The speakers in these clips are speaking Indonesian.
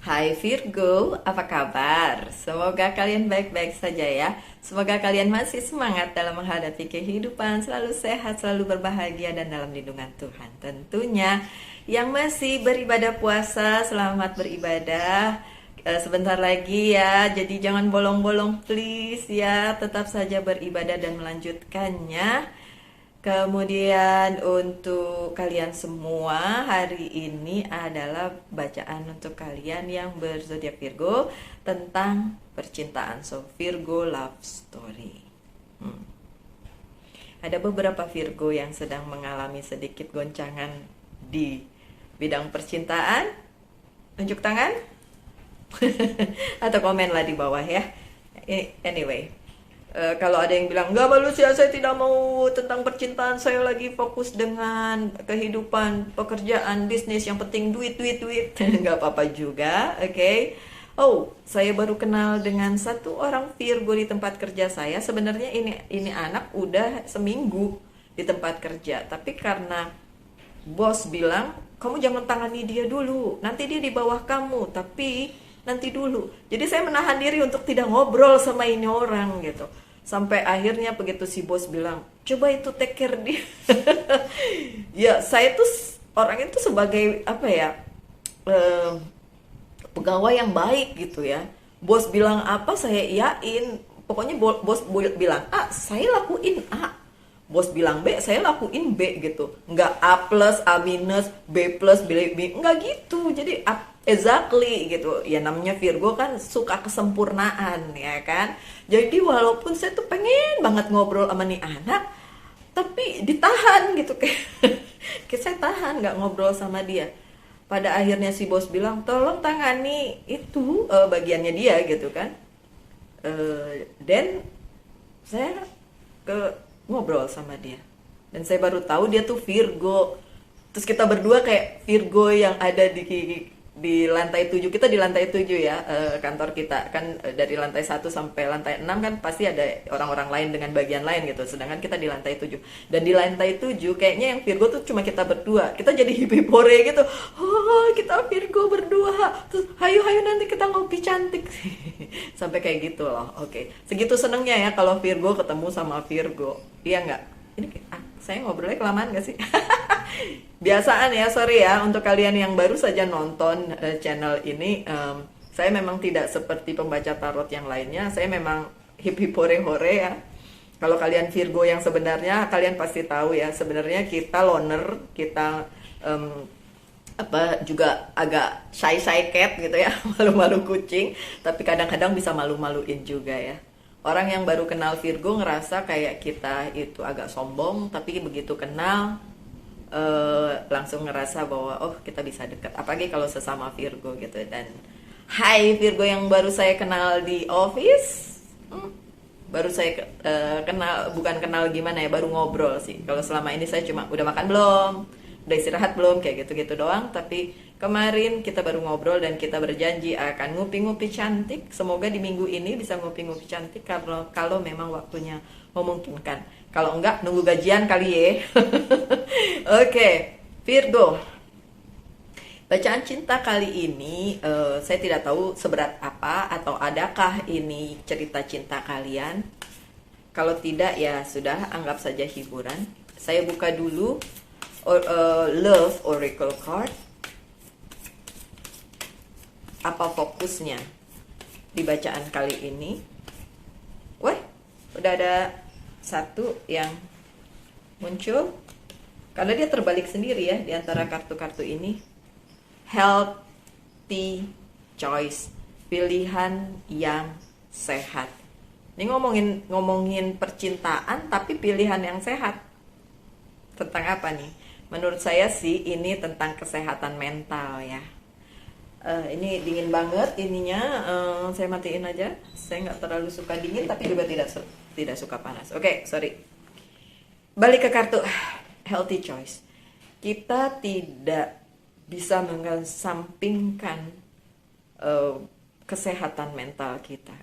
Hai Virgo, apa kabar? Semoga kalian baik-baik saja ya. Semoga kalian masih semangat dalam menghadapi kehidupan, selalu sehat, selalu berbahagia dan dalam lindungan Tuhan. Tentunya yang masih beribadah puasa, selamat beribadah. Sebentar lagi ya, jadi jangan bolong-bolong please ya. Tetap saja beribadah dan melanjutkannya. Kemudian untuk kalian semua, hari ini adalah bacaan untuk kalian yang berzodiak Virgo tentang percintaan. So, Virgo love story. Ada beberapa Virgo yang sedang mengalami sedikit goncangan di bidang percintaan. Tunjuk tangan atau komenlah di bawah ya. Anyway, kalau ada yang bilang nggak balus ya, saya tidak mau tentang percintaan, saya lagi fokus dengan kehidupan, pekerjaan, bisnis, yang penting duit duit duit. Nggak apa-apa juga, oke. Oh, saya baru kenal dengan satu orang Virgo di tempat kerja saya. Sebenarnya ini anak udah seminggu di tempat kerja, tapi karena bos bilang kamu jangan tangani dia dulu, nanti dia di bawah kamu, tapi nanti dulu. Jadi saya menahan diri untuk tidak ngobrol sama ini orang gitu. Sampai akhirnya begitu si bos bilang, coba itu take care dia. Ya, saya tuh orang itu sebagai apa ya, eh, pegawai yang baik gitu ya. Bos bilang apa saya iyain. Pokoknya bos bilang A, saya lakuin A. Bos bilang B, saya lakuin B gitu. Nggak A plus, A minus, B plus, B, nggak gitu. Jadi exactly gitu. Ya namanya Virgo kan suka kesempurnaan ya kan. Jadi walaupun saya tuh pengen banget ngobrol sama nih anak, tapi ditahan gitu kayak, kayak saya tahan nggak ngobrol sama dia. Pada akhirnya si bos bilang tolong tangani itu bagiannya dia gitu kan. Dan saya ke ngobrol sama dia dan saya baru tahu dia tuh Virgo. Terus kita berdua kayak Virgo yang ada di lantai 7. Kita di lantai 7 ya, kantor kita kan dari lantai 1 sampai lantai 6 kan pasti ada orang-orang lain dengan bagian lain gitu. Sedangkan kita di lantai 7. Dan di lantai 7 kayaknya yang Virgo tuh cuma kita berdua. Kita jadi hipipore gitu. Oh, kita Virgo berdua. Terus hayu-hayu nanti kita ngopi cantik. Sampai kayak gitu loh. Oke. Segitu senengnya ya kalau Virgo ketemu sama Virgo. Iya nggak? Ini saya ngobrolnya kelamaan gak sih? Biasaan ya, sorry ya untuk kalian yang baru saja nonton channel ini. Saya memang tidak seperti pembaca tarot yang lainnya. Saya memang hip hip hore hore ya. Kalau kalian Virgo yang sebenarnya, kalian pasti tahu ya, sebenarnya kita loner, kita apa juga agak shy shy cat gitu ya. Malu-malu kucing, tapi kadang-kadang bisa malu-maluin juga ya. Orang yang baru kenal Virgo ngerasa kayak kita itu agak sombong, tapi begitu kenal langsung ngerasa bahwa oh kita bisa dekat. Apalagi kalau sesama Virgo gitu. Dan hai Virgo yang baru saya kenal di office, baru saya kenal, bukan kenal gimana ya, baru ngobrol sih. Kalau selama ini saya cuma udah makan belum, udah istirahat belum, kayak gitu-gitu doang. Tapi kemarin kita baru ngobrol dan kita berjanji akan ngupi-ngupi cantik. Semoga di minggu ini bisa ngupi-ngupi cantik kalau memang waktunya memungkinkan. Kalau enggak nunggu gajian kali ya. Oke, Virgo. Bacaan cinta kali ini saya tidak tahu seberat apa atau adakah ini cerita cinta kalian. Kalau tidak ya sudah, anggap saja hiburan. Saya buka dulu Love Oracle Card. Apa fokusnya di bacaan kali ini? Wah, udah ada satu yang muncul karena dia terbalik sendiri ya di antara kartu-kartu ini. Healthy choice, pilihan yang sehat. Ini ngomongin percintaan tapi pilihan yang sehat. Tentang apa nih? Menurut saya sih ini tentang kesehatan mental ya. Ini dingin banget ininya, saya matiin aja. Saya nggak terlalu suka dingin tapi juga tidak suka panas. Oke, sorry. Balik ke kartu healthy choice. Kita tidak bisa mengesampingkan kesehatan mental kita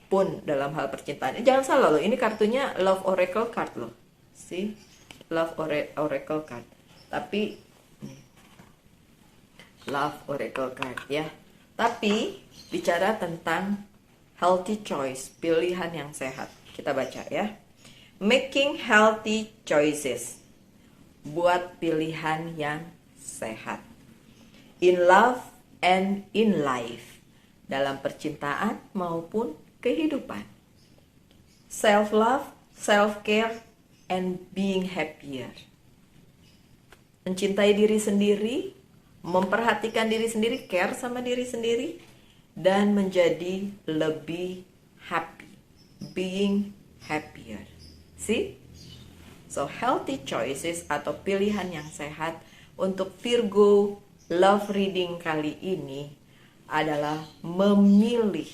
pun dalam hal percintaan. Jangan salah loh, ini kartunya Love Oracle card loh. See? Love Oracle card. Tapi Love Oracle card ya. Tapi bicara tentang healthy choice, pilihan yang sehat. Kita baca ya. Making healthy choices. Buat pilihan yang sehat. In love and in life. Dalam percintaan maupun kehidupan. Self-love, self-care, and being happier. Mencintai diri sendiri, memperhatikan diri sendiri, care sama diri sendiri, dan menjadi lebih happy. Being happier. See? So, healthy choices atau pilihan yang sehat untuk Virgo love reading kali ini adalah memilih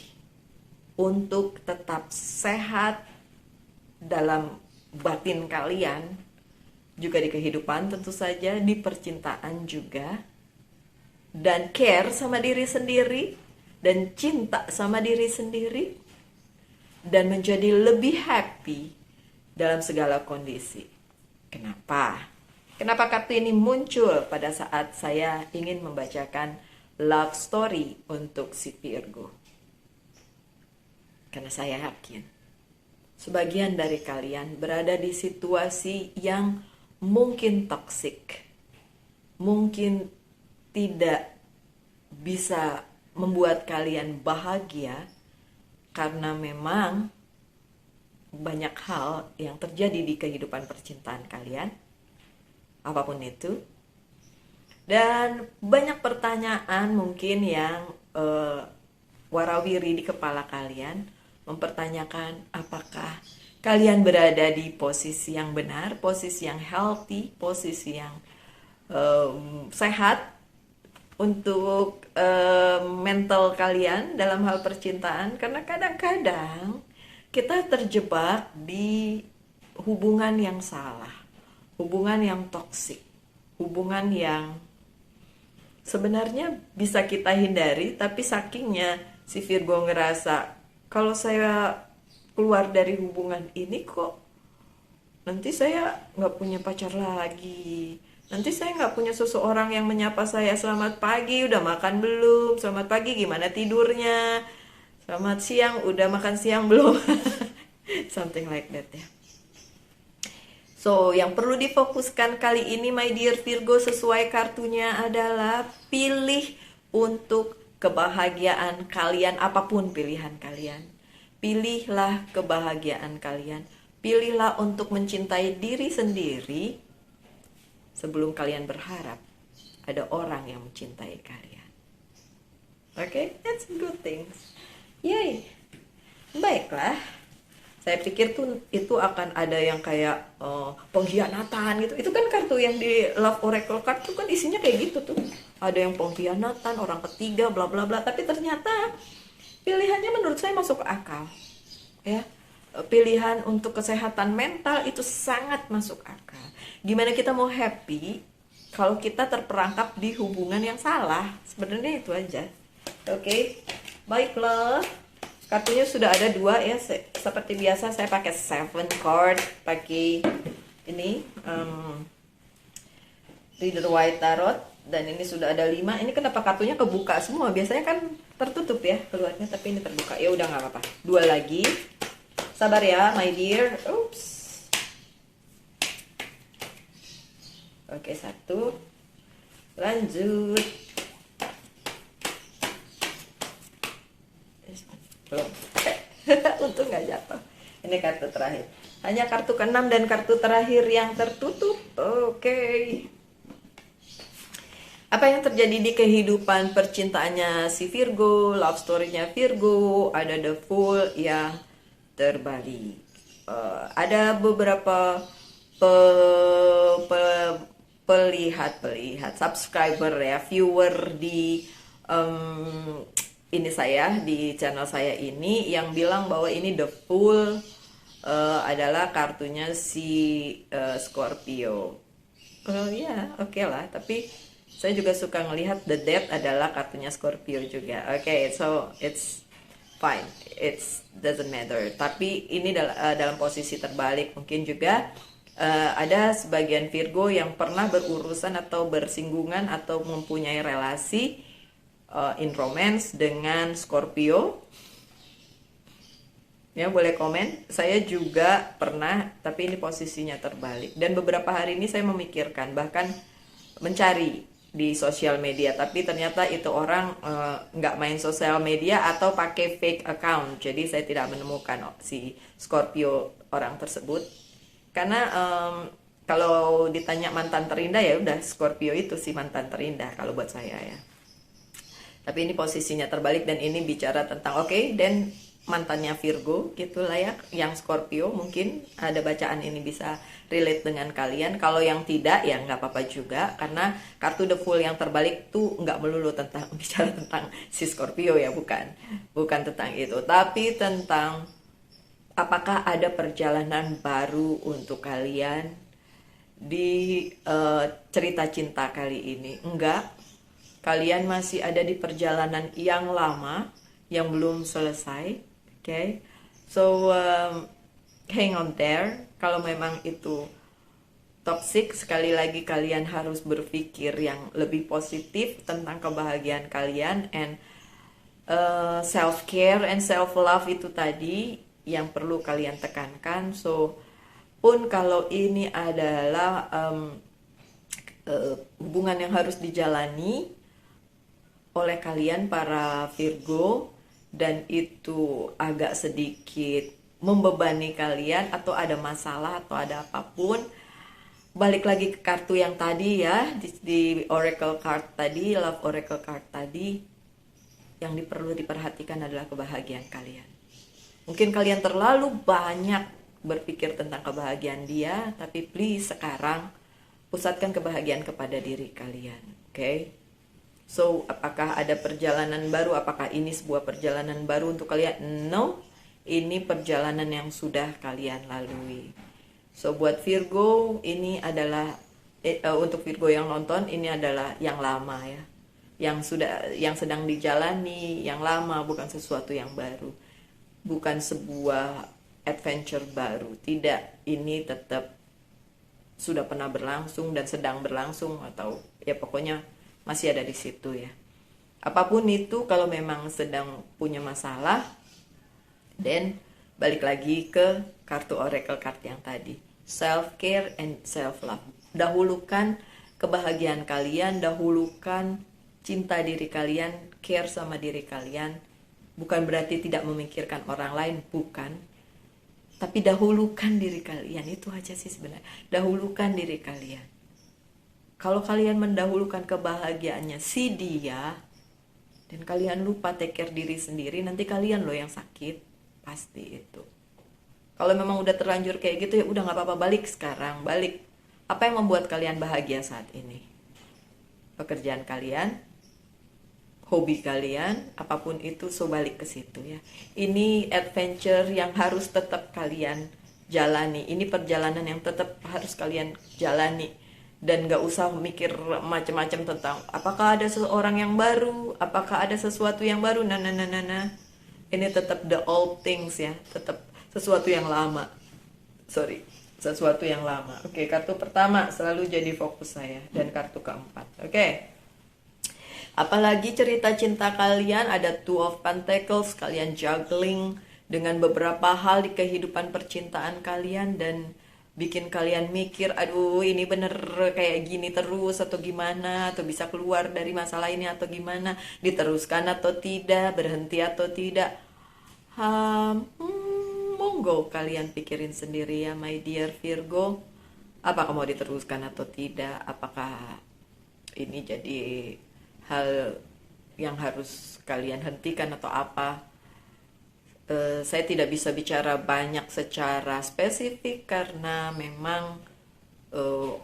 untuk tetap sehat dalam batin kalian, juga di kehidupan tentu saja, di percintaan juga, dan care sama diri sendiri, dan cinta sama diri sendiri, dan menjadi lebih happy dalam segala kondisi. Kenapa? Kenapa kartu ini muncul pada saat saya ingin membacakan love story untuk si Virgo? Karena saya yakin sebagian dari kalian berada di situasi yang mungkin toksik, mungkin tidak bisa membuat kalian bahagia karena memang banyak hal yang terjadi di kehidupan percintaan kalian, apapun itu, dan banyak pertanyaan mungkin yang warawiri di kepala kalian, mempertanyakan apakah kalian berada di posisi yang benar, posisi yang healthy, posisi yang sehat untuk mental kalian dalam hal percintaan. Karena kadang-kadang kita terjebak di hubungan yang salah, hubungan yang toksik, hubungan yang sebenarnya bisa kita hindari, tapi sakingnya si Virgo ngerasa, kalau saya keluar dari hubungan ini kok nanti saya nggak punya pacar lagi, nanti saya nggak punya seseorang yang menyapa saya, selamat pagi, udah makan belum, selamat pagi, gimana tidurnya, selamat siang, udah makan siang belum, something like that ya. So, yang perlu difokuskan kali ini, my dear Virgo, sesuai kartunya adalah pilih untuk kebahagiaan kalian, apapun pilihan kalian. Pilihlah kebahagiaan kalian. Pilihlah untuk mencintai diri sendiri sebelum kalian berharap ada orang yang mencintai kalian. Okay? That's good things. Yay! Baiklah. Saya pikir tuh itu akan ada yang kayak pengkhianatan gitu. Itu kan kartu yang di Love Oracle card tuh kan isinya kayak gitu tuh. Ada yang pengkhianatan, orang ketiga, bla bla bla. Tapi ternyata pilihannya menurut saya masuk akal. Ya. Pilihan untuk kesehatan mental itu sangat masuk akal. Gimana kita mau happy kalau kita terperangkap di hubungan yang salah? Sebenarnya itu aja. Oke. Baiklah. Kartunya sudah ada 2 ya, seperti biasa saya pakai 7 card, pakai ini Rider White Tarot, dan ini sudah ada 5. Ini kenapa kartunya kebuka semua? Biasanya kan tertutup ya keluarnya, tapi ini terbuka. Ya udah nggak apa-apa. 2 lagi. Sabar ya, my dear. Oops. Oke, 1. Lanjut. Belum. Untung nggak jatuh. Ini kartu terakhir. Hanya kartu ke-6 dan kartu terakhir yang tertutup. Oke. Apa yang terjadi di kehidupan percintaannya si Virgo, love story-nya Virgo, ada the Fool yang terbalik. Ada beberapa pelihat subscriber ya, viewer di ini saya di channel saya ini yang bilang bahwa ini the Fool adalah kartunya si Scorpio. Ya, oke lah. Tapi saya juga suka ngelihat the Death adalah kartunya Scorpio juga. Oke, so it's fine. It doesn't matter. Tapi ini dalam posisi terbalik. Mungkin juga ada sebagian Virgo yang pernah berurusan atau bersinggungan atau mempunyai relasi in romance dengan Scorpio? Ya, boleh komen. Saya juga pernah, tapi ini posisinya terbalik. Dan beberapa hari ini saya memikirkan, bahkan mencari di sosial media, tapi ternyata itu orang nggak main sosial media atau pakai fake account. Jadi saya tidak menemukan si Scorpio orang tersebut. Karena kalau ditanya mantan terindah, ya udah Scorpio itu si mantan terindah kalau buat saya ya. Tapi ini posisinya terbalik, dan ini bicara tentang dan mantannya Virgo gitulah ya, yang Scorpio. Mungkin ada bacaan ini bisa relate dengan kalian. Kalau yang tidak ya nggak apa-apa juga, karena kartu The Fool yang terbalik tuh nggak melulu tentang bicara tentang si Scorpio ya, bukan tentang itu, tapi tentang apakah ada perjalanan baru untuk kalian di cerita cinta kali ini. Enggak, kalian masih ada di perjalanan yang lama yang belum selesai. So hang on there. Kalau memang itu toxic, sekali lagi kalian harus berpikir yang lebih positif tentang kebahagiaan kalian, and self care and self love itu tadi yang perlu kalian tekankan. So pun kalau ini adalah hubungan yang harus dijalani oleh kalian para Virgo, dan itu agak sedikit membebani kalian, atau ada masalah atau ada apapun, balik lagi ke kartu yang tadi ya, di oracle card tadi, love oracle card tadi, yang perlu diperhatikan adalah kebahagiaan kalian. Mungkin kalian terlalu banyak berpikir tentang kebahagiaan dia, tapi please sekarang pusatkan kebahagiaan kepada diri kalian. So, apakah ada perjalanan baru? Apakah ini sebuah perjalanan baru untuk kalian? No, ini perjalanan yang sudah kalian lalui. So, buat Virgo, ini adalah untuk Virgo yang nonton, ini adalah yang lama ya, yang sedang dijalani, yang lama, bukan sesuatu yang baru, bukan sebuah adventure baru. Tidak, ini tetap sudah pernah berlangsung dan sedang berlangsung, atau ya pokoknya masih ada di situ ya. Apapun itu, kalau memang sedang punya masalah, dan balik lagi ke kartu oracle card yang tadi, self care and self love. Dahulukan kebahagiaan kalian, dahulukan cinta diri kalian, care sama diri kalian. Bukan berarti tidak memikirkan orang lain, bukan, tapi dahulukan diri kalian. Itu aja sih sebenarnya, dahulukan diri kalian. Kalau kalian mendahulukan kebahagiaannya si dia, dan kalian lupa take care diri sendiri, nanti kalian loh yang sakit, pasti itu. Kalau memang udah terlanjur kayak gitu, ya udah nggak apa-apa, balik sekarang, balik. Apa yang membuat kalian bahagia saat ini? Pekerjaan kalian, hobi kalian, apapun itu, so balik ke situ ya. Ini adventure yang harus tetap kalian jalani. Ini perjalanan yang tetap harus kalian jalani. Dan gak usah mikir macam-macam tentang apakah ada seseorang yang baru, apakah ada sesuatu yang baru. Nah. Ini tetap the old things ya, tetap sesuatu yang lama. Sesuatu yang lama. Kartu pertama selalu jadi fokus saya, dan kartu keempat. Apalagi cerita cinta kalian, ada Two of Pentacles, kalian juggling dengan beberapa hal di kehidupan percintaan kalian, dan bikin kalian mikir, aduh ini bener kayak gini terus atau gimana, atau bisa keluar dari masalah ini atau gimana, diteruskan atau tidak, berhenti atau tidak. Monggo kalian pikirin sendiri ya my dear Virgo, apakah mau diteruskan atau tidak, apakah ini jadi hal yang harus kalian hentikan atau apa. Saya tidak bisa bicara banyak secara spesifik karena memang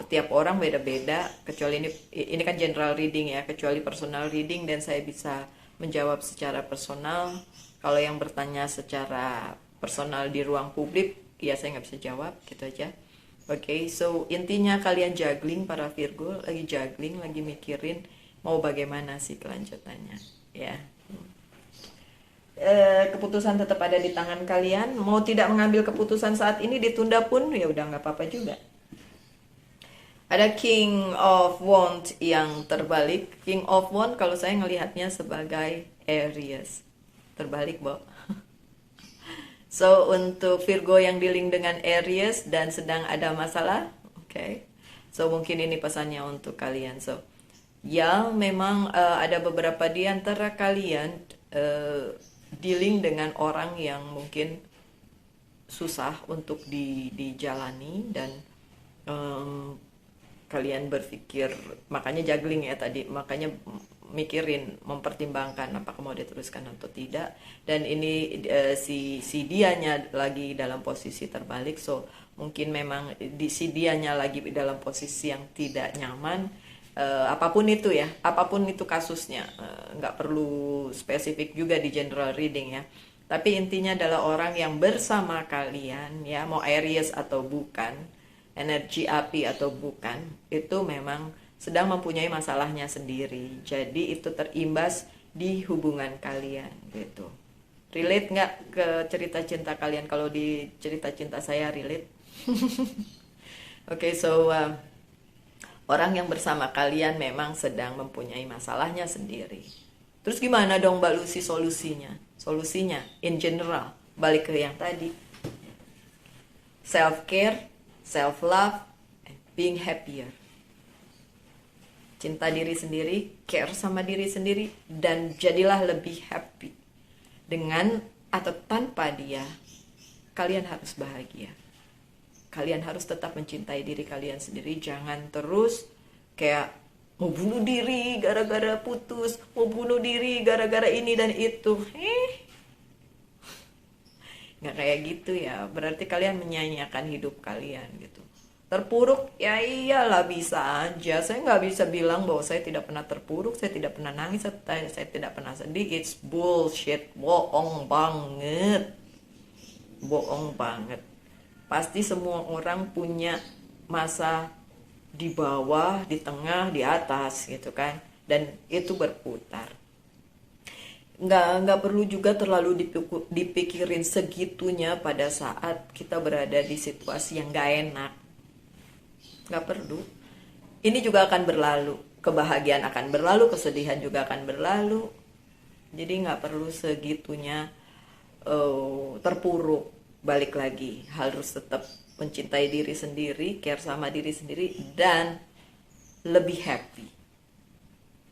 tiap orang beda-beda, kecuali ini kan general reading ya, kecuali personal reading, dan saya bisa menjawab secara personal. Kalau yang bertanya secara personal di ruang publik, ya saya nggak bisa jawab, gitu aja. So intinya kalian juggling, para Virgo lagi juggling, lagi mikirin mau bagaimana sih kelanjutannya ya. Keputusan tetap ada di tangan kalian. Mau tidak mengambil keputusan saat ini, ditunda pun ya udah nggak apa-apa juga. Ada King of Wands yang terbalik. King of Wands kalau saya ngelihatnya sebagai Aries. Terbalik, Bo. So, untuk Virgo yang dealing dengan Aries dan sedang ada masalah, oke. Okay. So, mungkin ini pesannya untuk kalian. So, ya memang ada beberapa di antara kalian dealing dengan orang yang mungkin susah untuk dijalani dan kalian berpikir, makanya juggling ya tadi, makanya mikirin, mempertimbangkan apakah mau diteruskan atau tidak. Dan ini si dianya lagi dalam posisi terbalik, so mungkin memang si dianya lagi dalam posisi yang tidak nyaman. Apapun itu ya, apapun itu kasusnya, nggak perlu spesifik juga di general reading ya. Tapi intinya adalah orang yang bersama kalian ya, mau Aries atau bukan, energi api atau bukan, itu memang sedang mempunyai masalahnya sendiri. Jadi itu terimbas di hubungan kalian gitu. Relate nggak ke cerita cinta kalian? Kalau di cerita cinta saya relate. Oke, so orang yang bersama kalian memang sedang mempunyai masalahnya sendiri. Terus gimana dong Mbak Lucy solusinya? Solusinya in general, balik ke yang tadi. Self-care, self-love, and being happier. Cinta diri sendiri, care sama diri sendiri, dan jadilah lebih happy. Dengan atau tanpa dia, kalian harus bahagia. Kalian harus tetap mencintai diri kalian sendiri. Jangan terus kayak mau bunuh diri gara-gara putus, mau bunuh diri gara-gara ini dan itu. Nggak kayak gitu ya. Berarti kalian menyanyiakan hidup kalian gitu. Terpuruk, ya iyalah bisa aja. Saya nggak bisa bilang bahwa saya tidak pernah terpuruk, saya tidak pernah nangis, saya tidak pernah sedih. It's bullshit, bohong banget. Bohong banget. Pasti semua orang punya masa di bawah, di tengah, di atas gitu kan. Dan itu berputar. Nggak perlu juga terlalu dipikirin segitunya pada saat kita berada di situasi yang nggak enak. Nggak perlu. Ini juga akan berlalu. Kebahagiaan akan berlalu, kesedihan juga akan berlalu. Jadi nggak perlu segitunya terpuruk. Balik lagi, harus tetap mencintai diri sendiri, care sama diri sendiri, dan lebih happy.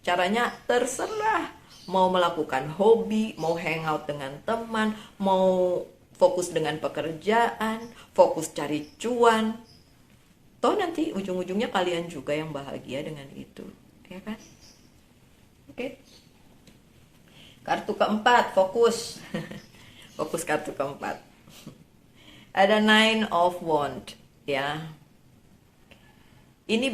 Caranya terserah. Mau melakukan hobi, mau hangout dengan teman, mau fokus dengan pekerjaan, fokus cari cuan. Toh nanti ujung-ujungnya kalian juga yang bahagia dengan itu, ya kan? Oke. Kartu keempat, fokus. Fokus kartu keempat. Ada Nine of Wands, ya. Ini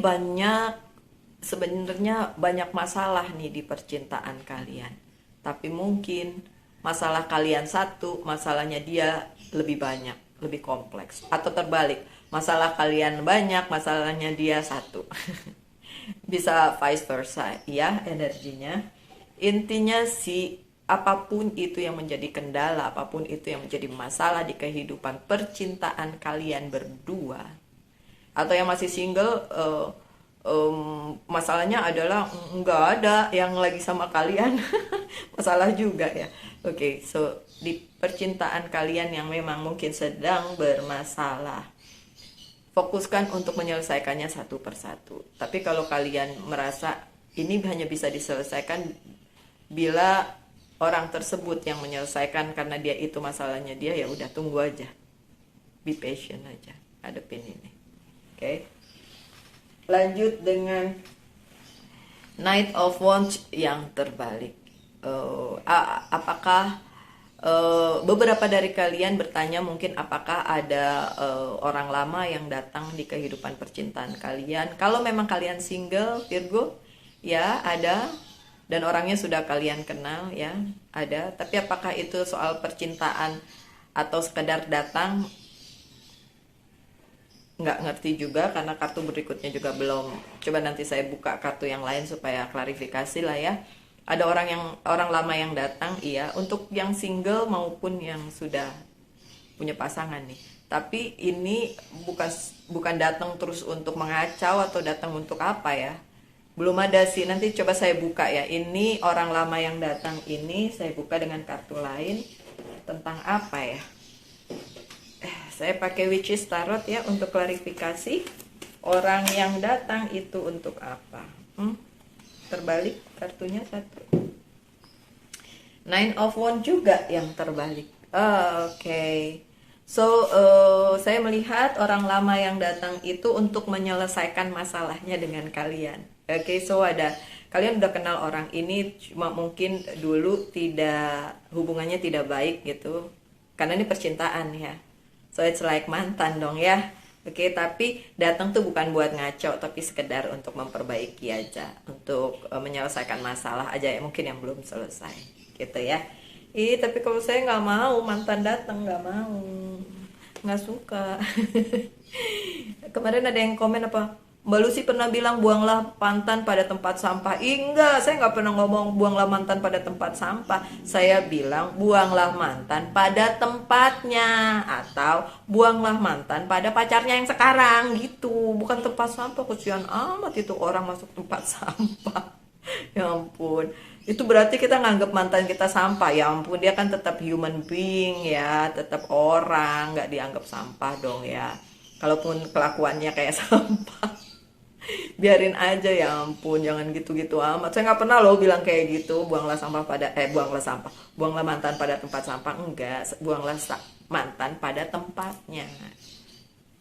sebenarnya banyak masalah nih di percintaan kalian. Tapi mungkin masalah kalian satu, masalahnya dia lebih banyak, lebih kompleks. Atau terbalik, masalah kalian banyak, masalahnya dia satu. Bisa vice versa, ya energinya. Intinya apapun itu yang menjadi kendala, apapun itu yang menjadi masalah di kehidupan percintaan kalian berdua, atau yang masih single, masalahnya adalah nggak ada yang lagi sama kalian. Masalah juga ya. Oke, so di percintaan kalian yang memang mungkin sedang bermasalah, fokuskan untuk menyelesaikannya satu persatu. Tapi kalau kalian merasa ini hanya bisa diselesaikan bila orang tersebut yang menyelesaikan karena dia itu masalahnya dia, ya udah tunggu aja, be patient aja, hadapin ini. Oke. Lanjut dengan Knight of Wands yang terbalik. Apakah beberapa dari kalian bertanya mungkin apakah ada orang lama yang datang di kehidupan percintaan kalian? Kalau memang kalian single, Virgo, ya ada. Dan orangnya sudah kalian kenal, ya ada. Tapi apakah itu soal percintaan atau sekedar datang? Nggak ngerti juga karena kartu berikutnya juga belum. Coba nanti saya buka kartu yang lain supaya klarifikasi lah ya. Ada orang lama yang datang, iya, untuk yang single maupun yang sudah punya pasangan nih. Tapi ini bukan bukan datang terus untuk mengacau atau datang untuk apa ya. Belum ada sih, nanti coba saya buka ya. Ini orang lama yang datang ini saya buka dengan kartu lain. Tentang apa ya? Saya pakai Witches Tarot ya untuk klarifikasi. Orang yang datang itu untuk apa? Terbalik kartunya satu. Nine of Wands juga yang terbalik. Oke. So, saya melihat orang lama yang datang itu untuk menyelesaikan masalahnya dengan kalian. Oke, so kalian udah kenal orang ini, cuma mungkin dulu hubungannya tidak baik gitu. Karena ini percintaan ya. So, it's like mantan dong ya. Oke, tapi datang tuh bukan buat ngaco, tapi sekedar untuk memperbaiki aja, untuk menyelesaikan masalah aja ya, mungkin yang belum selesai, gitu ya. Tapi kalau saya nggak mau mantan datang, nggak suka. Kemarin ada yang komen apa? Mbak Lucy pernah bilang buanglah mantan pada tempat sampah. Enggak, saya nggak pernah ngomong buanglah mantan pada tempat sampah. Saya bilang buanglah mantan pada tempatnya, atau buanglah mantan pada pacarnya yang sekarang gitu. Bukan tempat sampah, kesian amat itu orang masuk tempat sampah. Ya ampun, itu berarti kita nganggap mantan kita sampah. Ya ampun, dia kan tetap human being ya, tetap orang, nggak dianggap sampah dong ya. Kalaupun kelakuannya kayak sampah, biarin aja, ya ampun, jangan gitu-gitu amat. Saya nggak pernah loh bilang kayak gitu, buanglah mantan pada tempat sampah. Enggak, buanglah mantan pada tempatnya.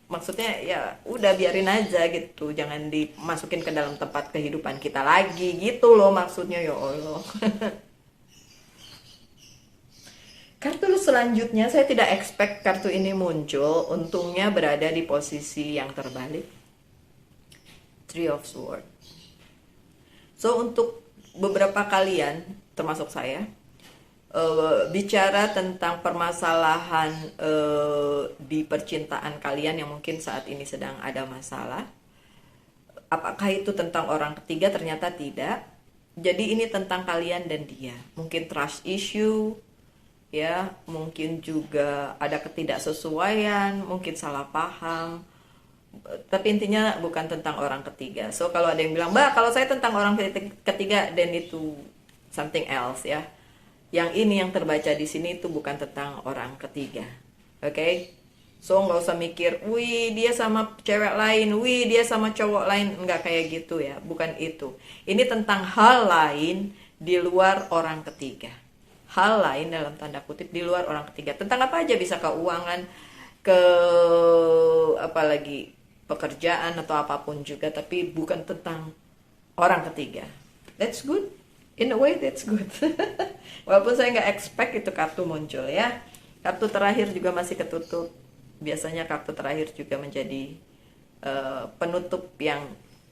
Maksudnya ya udah biarin aja gitu, jangan dimasukin ke dalam tempat kehidupan kita lagi gitu loh maksudnya, ya Allah. Kartu selanjutnya saya tidak expect kartu ini muncul, untungnya berada di posisi yang terbalik. Three of Swords. So untuk beberapa kalian termasuk saya, bicara tentang permasalahan di percintaan kalian yang mungkin saat ini sedang ada masalah. Apakah itu tentang orang ketiga? Ternyata tidak. Jadi ini tentang kalian dan dia. Mungkin trust issue, ya, mungkin juga ada ketidaksesuaian, mungkin salah paham. Tapi intinya bukan tentang orang ketiga. So kalau ada yang bilang, "Mbak, kalau saya tentang orang ketiga," dan itu something else ya. Yang ini yang terbaca di sini itu bukan tentang orang ketiga. Oke? So nggak usah mikir, "Wih, dia sama cewek lain, wih, dia sama cowok lain." Nggak kayak gitu ya, bukan itu. Ini tentang hal lain di luar orang ketiga. Hal lain dalam tanda kutip di luar orang ketiga. Tentang apa aja, bisa keuangan, ke apalagi pekerjaan atau apapun juga, tapi bukan tentang orang ketiga. That's good. In a way that's good. Walaupun saya nggak expect itu kartu muncul ya. Kartu terakhir juga masih ketutup. Biasanya kartu terakhir juga menjadi penutup yang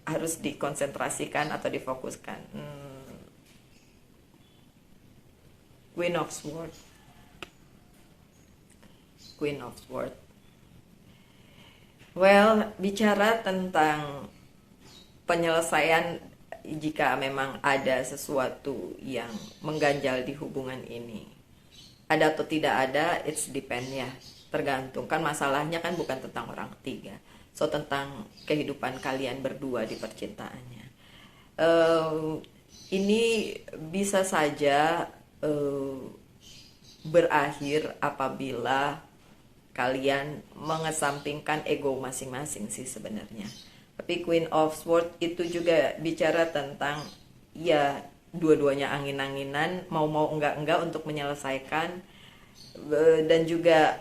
harus dikonsentrasikan atau difokuskan. Queen of Swords. Queen of Swords. Well, bicara tentang penyelesaian jika memang ada sesuatu yang mengganjal di hubungan ini. Ada atau tidak ada, it's depend ya. Tergantung, kan masalahnya kan bukan tentang orang ketiga. So tentang kehidupan kalian berdua di percintaannya. Ini bisa saja berakhir apabila kalian mengesampingkan ego masing-masing sih sebenarnya. Tapi Queen of Swords itu juga bicara tentang ya dua-duanya angin-anginan, mau enggak untuk menyelesaikan, dan juga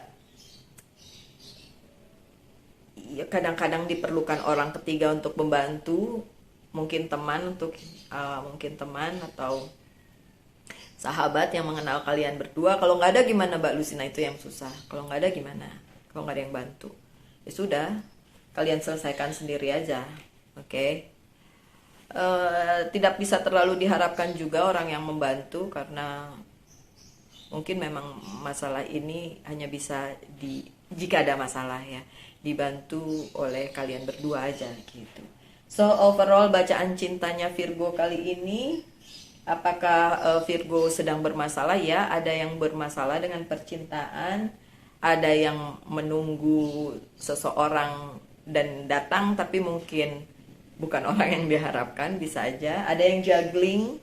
ya kadang-kadang diperlukan orang ketiga untuk membantu, mungkin teman atau sahabat yang mengenal kalian berdua. Kalau nggak ada gimana Mbak Lucina, itu yang susah. Kalau nggak ada gimana? Kalau nggak ada yang bantu, ya sudah, kalian selesaikan sendiri aja. Oke? Tidak bisa terlalu diharapkan juga orang yang membantu, karena mungkin memang masalah ini hanya bisa jika ada masalah ya, dibantu oleh kalian berdua aja gitu. So overall bacaan cintanya Virgo kali ini, apakah Virgo sedang bermasalah? Ya, ada yang bermasalah dengan percintaan, ada yang menunggu seseorang dan datang tapi mungkin bukan orang yang diharapkan, bisa aja. Ada yang juggling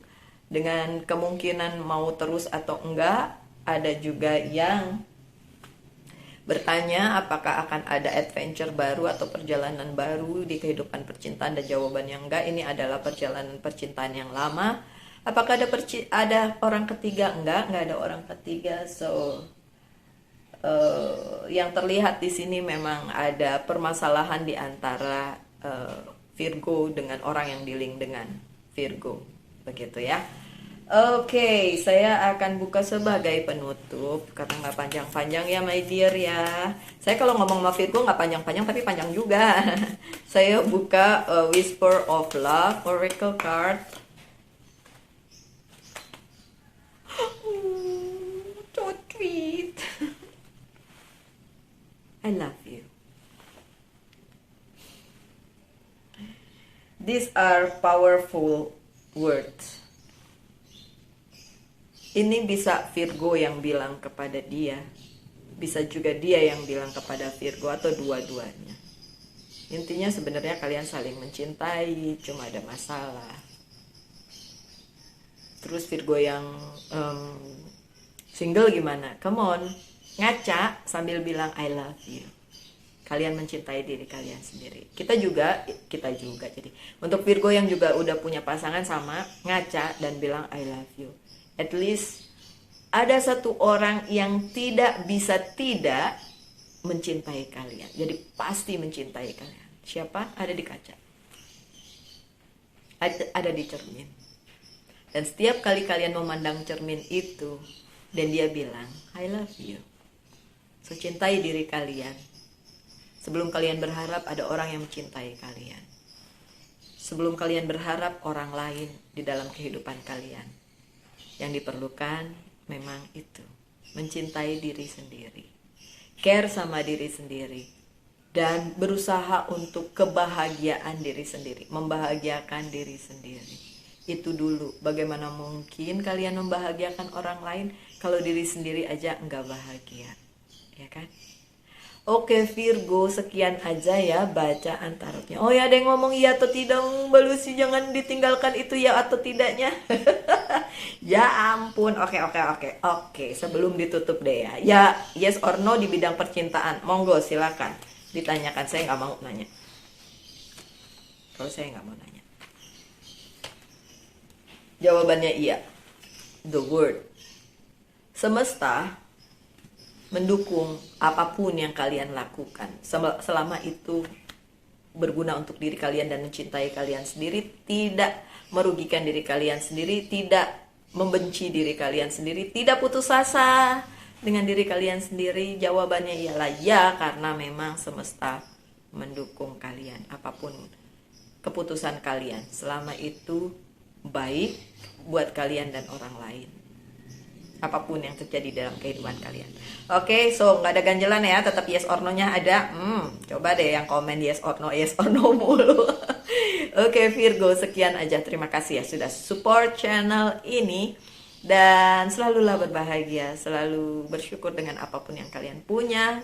dengan kemungkinan mau terus atau enggak. Ada juga yang bertanya apakah akan ada adventure baru atau perjalanan baru di kehidupan percintaan, dan jawabannya enggak. Ini adalah perjalanan percintaan yang lama. Apakah ada orang ketiga? Enggak ada orang ketiga. So yang terlihat di sini memang ada permasalahan di antara Virgo dengan orang yang dealing dengan Virgo, begitu ya. Oke, saya akan buka sebagai penutup karena nggak panjang-panjang ya, my dear ya. Saya kalau ngomong sama Virgo nggak panjang-panjang tapi panjang juga. Saya buka Whisper of Love Oracle card. So sweet. I love you. These are powerful words. Ini bisa Virgo yang bilang kepada dia, bisa juga dia yang bilang kepada Virgo, atau dua-duanya. Intinya sebenarnya kalian saling mencintai, cuma ada masalah. Terus Virgo yang single gimana? Come on, ngaca sambil bilang I love you. Kalian mencintai diri kalian sendiri. Kita juga. Jadi untuk Virgo yang juga udah punya pasangan, sama ngaca dan bilang I love you. At least ada satu orang yang tidak bisa tidak mencintai kalian. Jadi pasti mencintai kalian. Siapa? Ada di kaca. Ada di cermin. Dan setiap kali kalian memandang cermin itu dan dia bilang I love you. So cintai diri kalian. Sebelum kalian berharap ada orang yang mencintai kalian. Sebelum kalian berharap orang lain di dalam kehidupan kalian. Yang diperlukan memang itu. Mencintai diri sendiri. Care sama diri sendiri. Dan berusaha untuk kebahagiaan diri sendiri. Membahagiakan diri sendiri. Itu dulu. Bagaimana mungkin kalian membahagiakan orang lain kalau diri sendiri aja enggak bahagia. Ya kan? Oke Virgo, sekian aja ya bacaan tarotnya. Oh ya, ada yang ngomong iya atau tidak, Mbak Lucy jangan ditinggalkan itu ya atau tidaknya. Ya ampun, oke, sebelum ditutup deh ya. Ya, yes or no di bidang percintaan, monggo silakan ditanyakan, saya nggak mau nanya. Kalau saya nggak mau nanya. Jawabannya iya. The word. Semesta mendukung apapun yang kalian lakukan selama itu berguna untuk diri kalian dan mencintai kalian sendiri, tidak merugikan diri kalian sendiri, tidak membenci diri kalian sendiri, tidak putus asa dengan diri kalian sendiri. Jawabannya ialah ya, karena memang semesta mendukung kalian. Apapun keputusan kalian selama itu baik buat kalian dan orang lain, apapun yang terjadi dalam kehidupan kalian. Oke, so nggak ada ganjelan ya, tetap yes or no-nya ada. Coba deh yang komen yes or no mulu. Oke Virgo, sekian aja. Terima kasih ya sudah support channel ini. Dan selalulah berbahagia, selalu bersyukur dengan apapun yang kalian punya.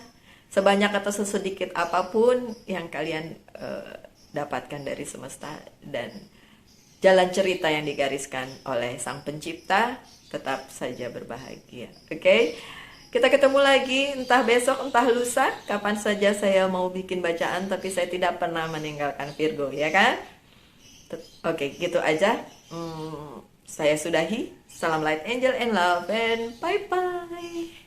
Sebanyak atau sesedikit apapun yang kalian dapatkan dari semesta dan jalan cerita yang digariskan oleh Sang Pencipta, tetap saja berbahagia. Oke? Kita ketemu lagi entah besok entah lusa, kapan saja saya mau bikin bacaan, tapi saya tidak pernah meninggalkan Virgo, ya kan? Oke, gitu aja. Saya sudahi. Salam light, angel and love, and bye bye.